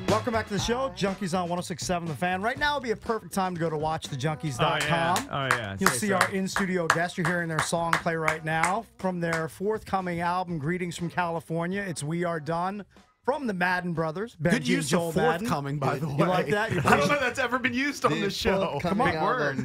Welcome back to the show. Junkies on 106.7 The Fan. Right now would be a perfect time to go to watchthejunkies.com. Oh, yeah. You'll see our in-studio guest. You're hearing their song play right now from their forthcoming album, Greetings from California. It's We Are Done. From the Madden brothers. Benji Good use and Joel of forthcoming, by the way. You like that? I don't know if that's ever been used on the show. Come on, word.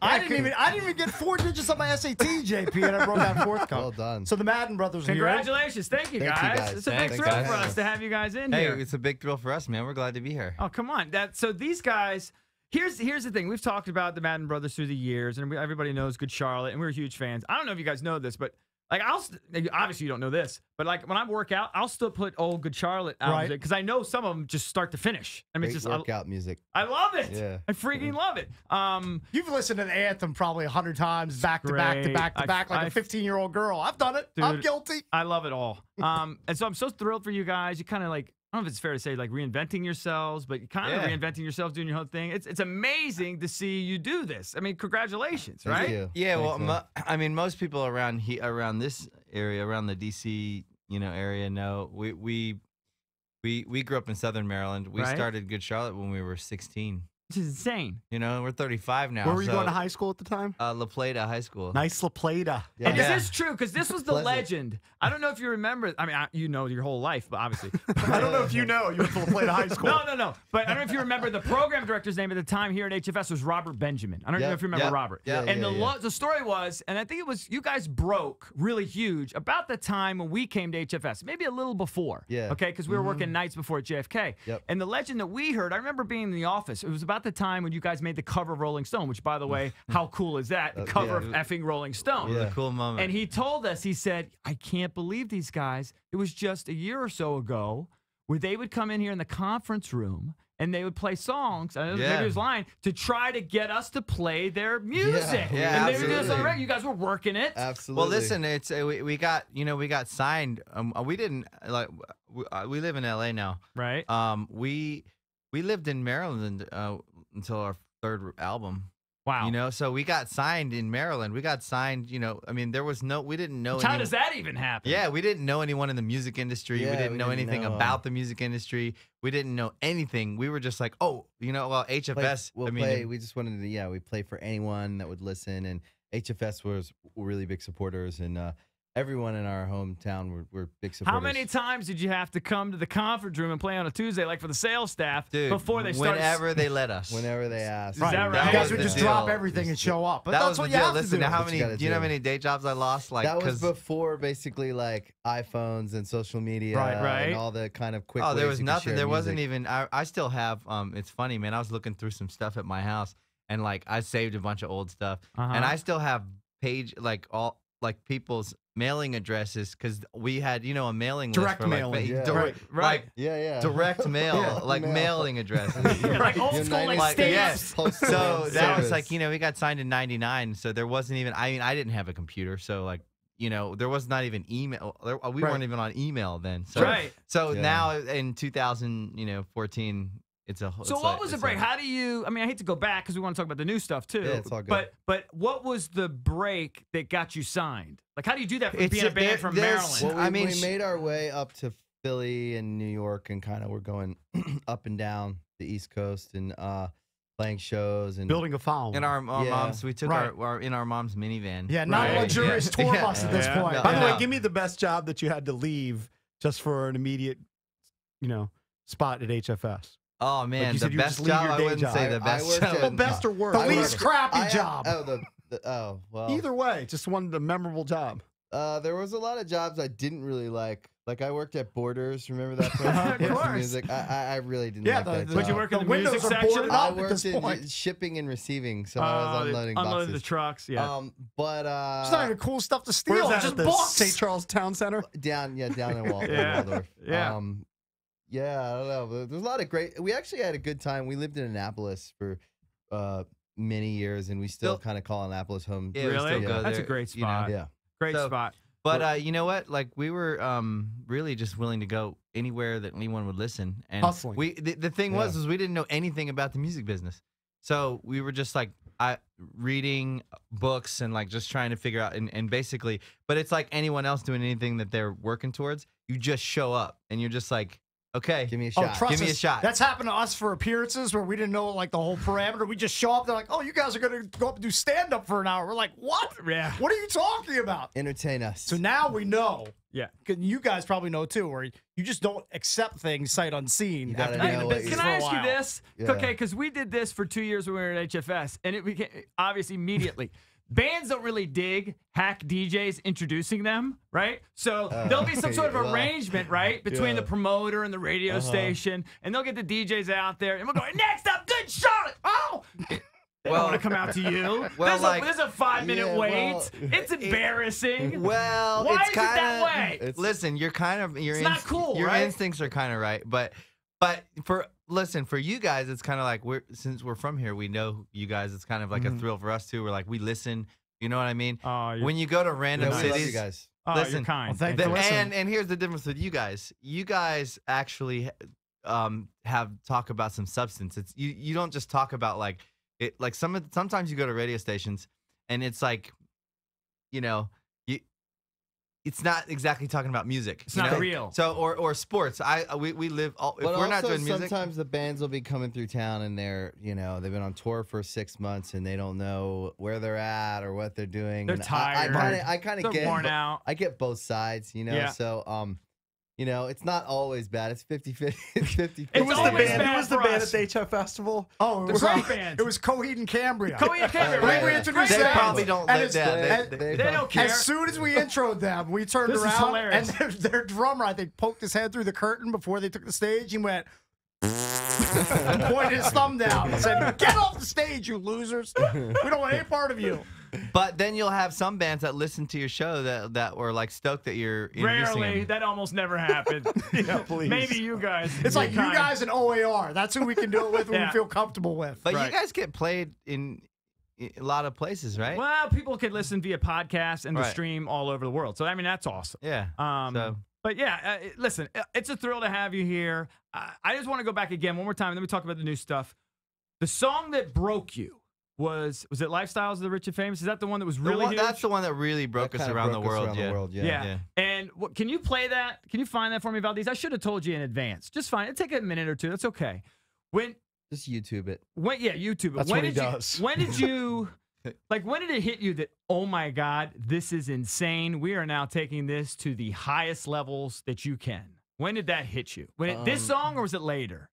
I didn't even get 4 digits on my SAT, JP, and I wrote down forthcoming. Well done. So the Madden brothers are here. Congratulations. Thank you, guys. It's a big thrill for us to have you guys in here. Hey, it's a big thrill for us, man. We're glad to be here. Oh, come on. So these guys, here's the thing. We've talked about the Madden brothers through the years, and everybody knows Good Charlotte, and we're huge fans. I don't know if you guys know this, but like obviously you don't know this, but like when I work out, I'll still put old Good Charlotte albums in because I know some of them just start to finish. I mean, Great it's just workout music. I love it. Yeah. I freaking love it. You've listened to the anthem probably 100 times, back to back to back to back, like a 15-year-old girl. I've done it. Dude, I'm guilty. I love it all. And so I'm so thrilled for you guys. You kind of like, I don't know if it's fair to say like reinventing yourselves, but you kind of reinventing yourselves, doing your own thing. It's amazing to see you do this. I mean, congratulations, right? Thank you. Yeah, Thanks, well, I mean, most people around this area, around the DC, area, know we grew up in Southern Maryland. We started Good Charlotte when we were 16. Which is insane. We're 35 now. Where were you going to high school at the time? La Plata High School. Nice La Plata. Yeah. And is this true? Because this was the legend. I don't know if you remember. I mean, you know your whole life, but obviously. I don't know if you know. You went to La Plata High School. No. But I don't know if you remember the program director's name at the time here at HFS was Robert Benjamin. I don't know if you remember Robert. Yeah. And the story was, and I think it was, you guys broke really huge about the time when we came to HFS, maybe a little before. Yeah. Okay, because we were working nights before at JFK. Yep. And the legend that we heard, I remember being in the office. It was about the time when you guys made the cover of Rolling Stone, which, by the way, how cool is that? The cover of effing Rolling Stone. It was a cool moment. And he told us, he said, I can't believe these guys. It was just a year or so ago where they would come in here in the conference room and they would play songs, I know maybe his line, to try to get us to play their music. Yeah, and they would do this on the radio. You guys were working it. Absolutely. Well, listen, it's we got signed. We didn't we live in LA now. Right. We lived in Maryland until our third album. Wow. So we got signed in Maryland. We got signed, I mean, we didn't know. How does that even happen? Yeah, we didn't know anyone in the music industry. Yeah, we didn't know anything about the music industry. We didn't know anything. We were just like, HFS. We just wanted to, we play for anyone that would listen. And HFS was really big supporters. And everyone in our hometown were big supporters. How many times did you have to come to the conference room and play on a Tuesday, like for the sales staff, before they started? Whenever they let us. Whenever they asked. Is that right? You guys would just drop everything and show up. But that that's was what the you deal. have Listen, to do. do you know how many day jobs I lost? Like, that was before basically like iPhones and social media and all the kind of quick there ways was you could nothing. share There wasn't music. even. I still have. It's funny, man. I was looking through some stuff at my house, and like I saved a bunch of old stuff, and I still have people's mailing addresses because we had a mailing Direct list for mailing. like Yeah. direct mail mailing addresses. Like old school, like yes. stamps. So that was like we got signed in '99, so there wasn't even. I mean, I didn't have a computer, so like. There was not even email. We weren't even on email then. So, So now in 2014, it's a. So what was the break? How do you? I mean, I hate to go back because we want to talk about the new stuff too. Yeah, it's all good. But what was the break that got you signed? Like, how do you do that from being a band from Maryland? Well, we made our way up to Philly and New York, and kind of we're going up and down the East Coast and playing shows and building a following. In our moms, we took our in our mom's minivan. Yeah, not a luxurious tour bus at this point. By the way, give me the best job that you had to leave just for an immediate, spot at HFS. Oh man, like you the best job. I wouldn't say the best job. Well, best or worst. The least crappy job. Well. Either way, just wanted a memorable job. There was a lot of jobs I didn't really like. Like I worked at Borders. Remember that place? Of course. Music. I really didn't like that job. But you work in the music windows are section? boarded I up at this worked point. in shipping and receiving, so I was unloading boxes. the trucks. Yeah. But It's not even cool stuff to steal. Where's that? It's At just the books. St. Charles Town Center. down in Waldorf. Yeah. Yeah, I don't know. There's a lot of great. We actually had a good time. We lived in Annapolis for many years, and we still kind of call Annapolis home. Yeah, we really? still go That's a there, great spot. Yeah. Great spot. But you know what? Like we were really just willing to go anywhere that anyone would listen. And Hustling. The thing was we didn't know anything about the music business, so we were just like reading books and like just trying to figure out and basically. But it's like anyone else doing anything that they're working towards. You just show up and you're just like Okay. Give me a Oh, shot. trust Give me a us, shot. That's happened to us for appearances where we didn't know like the whole parameter. We just show up. They're like, "Oh, you guys are going to go up and do stand up for an hour." We're like, "What? Yeah. What are you talking about?" Entertain us. So now we know. Yeah. 'Cause you guys probably know too, where you just don't accept things sight unseen. You gotta after being know in what business Can for I a ask you while. this? Yeah. Okay, because we did this for 2 years when we were at HFS, and it became obviously immediately. Bands don't really dig hack DJs introducing them, right? So there'll be some sort of well, arrangement, right, between the promoter and the radio station, and they'll get the DJs out there, and we'll go, next up, good Charlotte. Oh! They don't want to come out to you. Well, there's a 5-minute yeah, wait. well, it's embarrassing. Well, Why it's is it kinda, that way? Listen, you're kind of It's not cool, Your right? instincts are kind of right, but for you guys, it's kind of like since we're from here, we know you guys. It's kind of like a thrill for us too. We're like we listen. You know what I mean? Oh, When you go to random Yeah, we love cities, you guys. Oh, listen, you're kind. Well, thank Thank you. you. Listen. and here's the difference with you guys. You guys actually have talk about some substance. It's you don't just talk about like it. Like sometimes you go to radio stations and it's like, you know, it's not exactly talking about music. It's you not know? real. So or sports. We live all, if But we're not also, doing music. sometimes the bands will be coming through town and they've been on tour for 6 months and they don't know where they're at or what they're doing. They're And tired. I kind of They're get worn out. I get both sides, Yeah. So it's not always bad. It's 50-50. It's 50-50. It's always bad Who was the for band us. at the HF Festival? Oh, it The was great bands. It was Coheed and Cambria. Coheed and Cambria, When right? we Great introduced They them, bands. probably don't and live it's- that. They don't care. As soon as we introed them, we turned This is around hilarious. and their drummer, I think, poked his head through the curtain before they took the stage. He went and pointed his thumb down and said, "Get off the stage, you losers! We don't want any part of you." But then you'll have some bands that listen to your show that were like stoked that you're introducing Rarely. them. That almost never happened. Yeah, please. Maybe you guys. It's like you kind. guys and OAR. That's who we can do it with, who Yeah. we feel comfortable with. But Right. you guys get played in a lot of places, right? Well, people can listen via podcast and the Right. stream all over the world. So I mean, that's awesome. Yeah. So- But yeah, listen, it's a thrill to have you here. I just want to go back again one more time, and then we talk about the new stuff. The song that broke you was it "Lifestyles of the Rich and Famous"? Is that the one that was really huge? That's the one that really broke That us kinda around the broke us world. around Yeah. the world, yeah. Yeah. Yeah. And can you play that? Can you find that for me, Valdez? I should have told you in advance. Just fine. It'll take a minute or two. That's okay. Just YouTube it. YouTube it. That's when what he did does. When did you, when did it hit you that, oh my God, this is insane. We are now taking this to the highest levels that you can. When did that hit you? This song or was it later?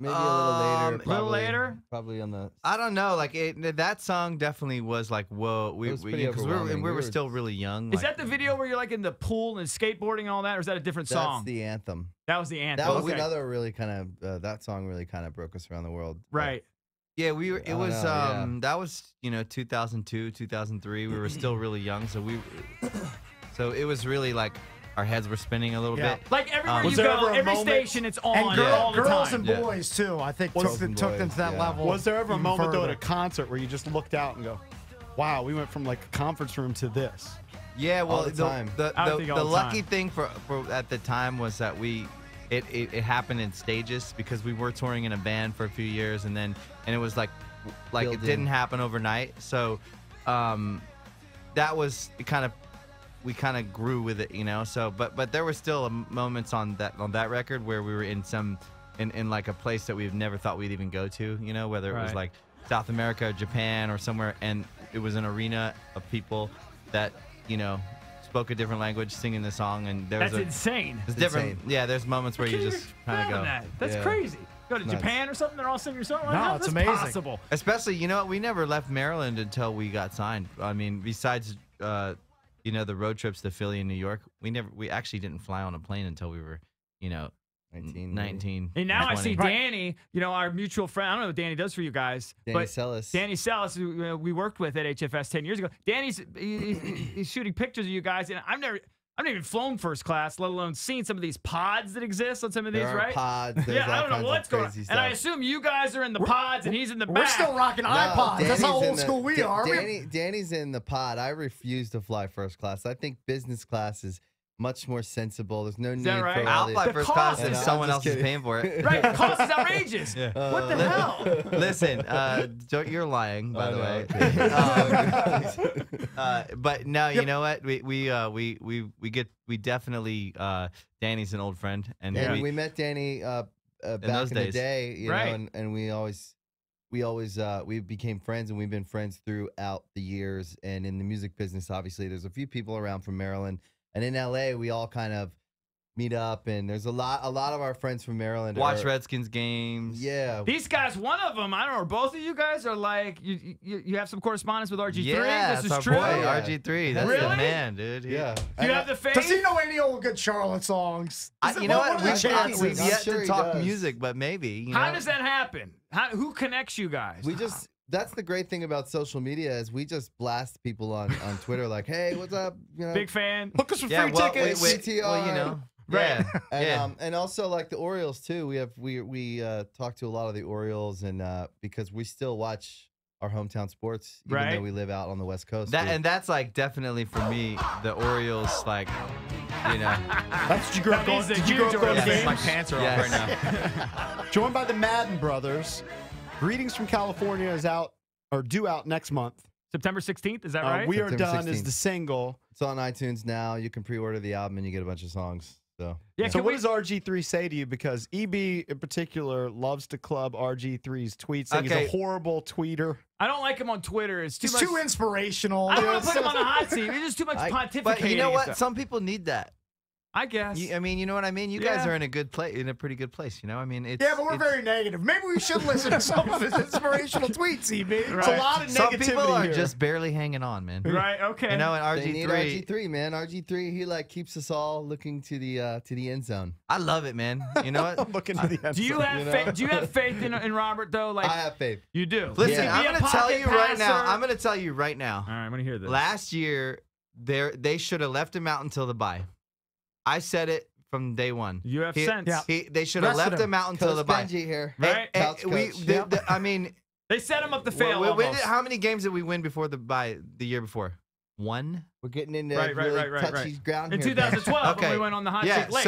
Maybe a little later. a little later? Probably on the. I don't know. Like that song definitely was like, whoa. It was pretty Because overwhelming. we We were were- still really young. Is like- that the video where you're like in the pool and skateboarding and all that, or is that a different That's song? the anthem. That was the anthem. That was okay. another really kind of. That song really kind of broke us around the world. Right. Yeah, we were. It I don't was. know, yeah. That was 2002, 2003. We were still really young, so it was really like our heads were spinning a little Yeah. bit. Like everywhere Was you there go, ever a every moment- station it's on And all the girls time. and Yeah. boys too. I think Was- took them to that yeah. level. Was there ever a even moment though at further. a concert where you just looked out and go, "Wow, we went from like a conference room to this"? Yeah, well, All the time. I would think all the the lucky time. thing for at the time was that it happened in stages because we were touring in a band for a few years and it was like Built it in. didn't happen overnight. So that was we kind of grew with it, So but there were still moments on that record where we were in like a place that we've never thought we'd even go to, whether it was Right. like South America or Japan or somewhere, and it was an arena of people that spoke a different language singing the song, and there That's was insane. it's different. insane. Yeah, there's moments where you Can't just even kind of fathom go. that. That's Yeah. crazy. Go to Nuts. Japan or something, they're all singing your song. No, How's it's this amazing. possible? Especially, we never left Maryland until we got signed. I mean, besides the road trips to Philly and New York, we actually didn't fly on a plane until we were 19. 19. And now I see 20. Danny, our mutual friend. I don't know what Danny does for you guys, Danny but Sellis. Danny Sellis, who we worked with at HFS 10 years ago. Danny's he's shooting pictures of you guys, and I've never even flown first class, let alone seen some of these pods that exist on some of these, There are right? pods. There's Yeah, I all don't know kinds what's of going on. crazy And I stuff. assume you guys are in the pods, and he's in the We're back. still rocking No, iPods. That's how Danny's in old the- school we are. Danny's in the pod. I refuse to fly first class. I think business class is much more sensible. There's no need that right? for I'll all fly The first cost. class Yeah, if no, someone I'm else just is paying for it. Right, the cost is outrageous. Yeah. What the hell? Listen, you're lying, by the way. But no, you know what? We definitely Danny's an old friend, and And we met Danny back those in the days. day, you Right. know, and we became friends, and we've been friends throughout the years. And in the music business, obviously, there's a few people around from Maryland, and in LA, we all kind of meet up, and there's a lot of our friends from Maryland watch Redskins games. Yeah, These guys, one of them, I don't know, or both of you guys are like, you have some correspondence with RG3? Yeah, This that's is our true? boy, Yeah. RG3. That's Really? the man, dude. yeah. Do you have the faith? Does he know any old good Charlotte songs? You know what? are the chances? We've I'm yet sure to he talk does. music, but maybe. You How know? does that happen? Who connects you guys? That's the great thing about social media is we just blast people on Twitter like, hey, what's up? You know, Big fan. Hook us for Yeah, free well, tickets. well, you know. Right. Yeah. And, yeah. and also like the Orioles too. We talk to a lot of the Orioles, and because we still watch our hometown sports, even Right. though we live out on the West Coast. And that's like definitely for me, the Orioles, like, you know. That's what you grew up going. means that Did you grow up huge going to Orioles. games? My pants are off Yes. right now. Joined by the Madden brothers. Greetings from California is out or due out next month. September 16th, is that right? We Are September Done is 16th. the single. It's on iTunes now. You can pre-order the album, and you get a bunch of songs. So yeah, So can what we, does RG3 say to you? Because EB in particular loves to club RG3's tweets, saying he's Okay. a horrible tweeter. I don't like him on Twitter. It's too He's much. too inspirational. I don't want to put him on a hot seat. He's just too much I- pontificating. But you know and what? stuff. Some people need that. I guess. I mean, you know what I mean? You guys Yeah. are in a good place, in a pretty good place, you know? I mean, it's Yeah, but we're it's- very negative. Maybe we should listen to some of his inspirational tweets, EB. It's a Right. lot of Some negativity people are here. just barely hanging on, man. Right, okay. You know, and they need RG3, RG3, man. RG3, he like keeps us all looking to the end zone. I love it, man. You know what? I'm looking to the end. do you zone. have you know? faith? Do you have faith in Robert though? Like I have faith. you do. Listen, Yeah. I'm Be a going to tell pocket you right now. passer. I'm going to tell you right now. All right, I'm gonna hear this. Last year, they should have left him out until the bye. I said it from day one. You have sense. They should have Rested left him out until Coach the bye. Benji here. Right. And Couch we, coach. I mean, They set him up to fail. when almost. how many games did we win before the bye the year before? One. We're getting into Right, really touchy right. ground In here. 2012, when Okay. we went on the hot Yeah. seat late.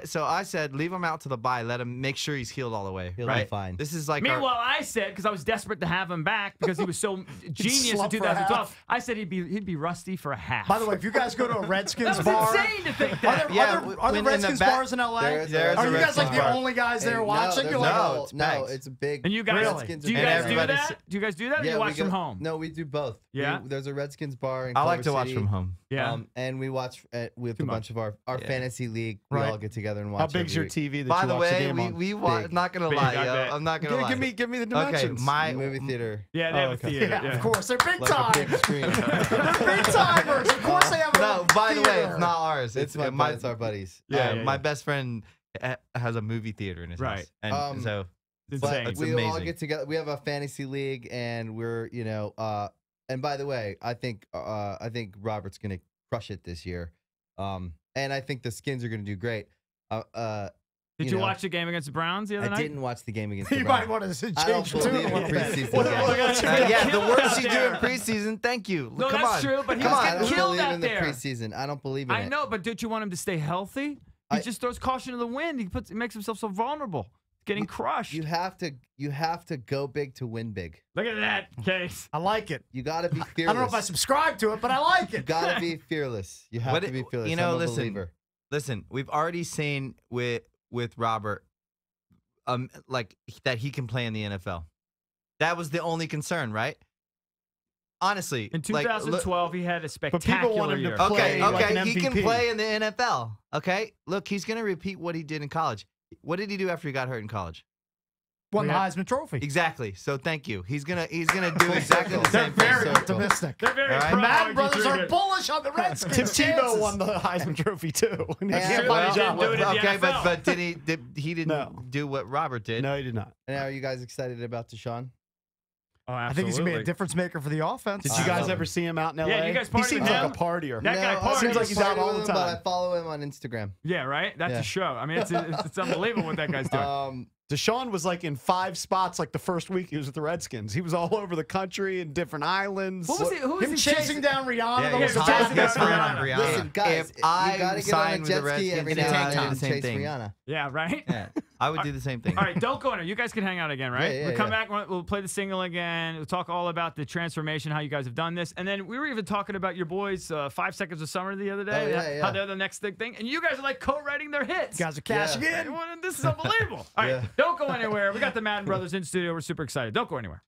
So I said, leave him out to the bye. Let him make sure he's healed all the way. He'll right. be fine. This is like Meanwhile, I said, because I was desperate to have him back because he was so genius in slump for a 2012, half. I said he'd be rusty for a half. By the way, if you guys go to a Redskins that was bar, insane to think are that. there, Yeah, are there, are there when in the Redskins back- bars in LA? There's Are a you guys like Redskins the bar. only guys there Hey, watching? No, You're like, no, it's no, bags. it's a big. And you guys, Redskins do you are guys big. do everybody's- that? Do you guys do that, or Yeah, you we watch go- from home? No, we do both. Yeah? There's a Redskins bar in I like Culver to watch City. from home. Yeah. And we watch with Too a much. bunch of our Yeah. fantasy league. We Right. all get together and watch. How big's every your week. TV that By you the watch the way, game on? we Big. not gonna Big, lie, I yo. bet. I'm not gonna lie. Give me the Okay, dimensions. my movie theater. Yeah, they have a okay. theater. yeah, Yeah. of course. They're big Like a time. big screen. They're big timers. Of course they have a No, by the way, theater. it's not ours. It's it's our buddies. Yeah, yeah, my yeah. best friend has a movie theater in his Right. house, and so It's But insane. It's we all amazing. get together. We have a fantasy league, and we're and by the way, I think Robert's gonna crush it this year, and I think the Skins are gonna do great. Did you watch the game against the Browns the other I night? didn't watch the game against the You Browns. might want to I don't change the tune believe a in little bit. preseason What- games. yeah, the Killed worst out you do there. in preseason. Thank you. No, Come that's on. true, but he Come was on. I getting don't killed believe out in the there. preseason. I don't believe in I it. know, but don't you want him to stay healthy? He just throws caution to the wind. He makes himself so vulnerable. He's getting crushed. You have to go big to win big. Look at that case. I like it. You got to be I fearless. don't know if I subscribe to it, but I like You it. got to be fearless. You have What to be fearless. you know, I'm a listen. believer. Listen, we've already seen with Robert, like that he can play in the NFL. That was the only concern, right? Honestly, In like, 2012, he had a people spectacular want him to year. play okay, like okay, an he can MVP. play in the NFL. Okay, look, he's gonna repeat what he did in college. What did he do after he got hurt in college? Won the Yeah. Heisman Trophy. Exactly. So thank you. He's gonna do exactly the They're same thing. very So- optimistic. They're very All right. The pro Madden RG3 brothers are here. bullish on the Redskins. Tim Tebow chances. won the Heisman Trophy too. And he And- can't Well, find a job. didn't do it in the Okay, NFL. but he didn't No. do what Robert did. No, he did not. And are you guys excited about Deshaun? Oh, I think he's going to be a absolutely. difference maker for the offense. Did I you guys love ever him. see him out in LA? Yeah, you guys he partied seems with like him? a partier. That guy I parties. Seems like he's never out all partied the with him, But time. I follow him on Instagram. Yeah, right? That's Yeah. a show. I mean, it's unbelievable what that guy's doing. Deshaun was like in 5 spots like the first week he was with the Redskins. He was all over the country in different islands. What was it? Who was Him he chasing down Rihanna? Yeah, the he whole was time? chasing down Rihanna. Listen, guys, If you I gotta get on a signed with the jet ski Redskins every in a now tank and top, then the same chase thing. Rihanna. Yeah, right? Yeah, I would do the same thing. All right, don't go in there. You guys can hang out again, right? Yeah, we'll come yeah. back. We'll play the single again. We'll talk all about the transformation, how you guys have done this. And then we were even talking about your boys, 5 Seconds of Summer the other day. Oh, yeah, How yeah. they're the next big thing. And you guys are like co-writing their hits. You guys are cashing in. This is unbelievable. All right, Yeah. don't go anywhere. We got the Madden brothers in studio. We're super excited. Don't go anywhere.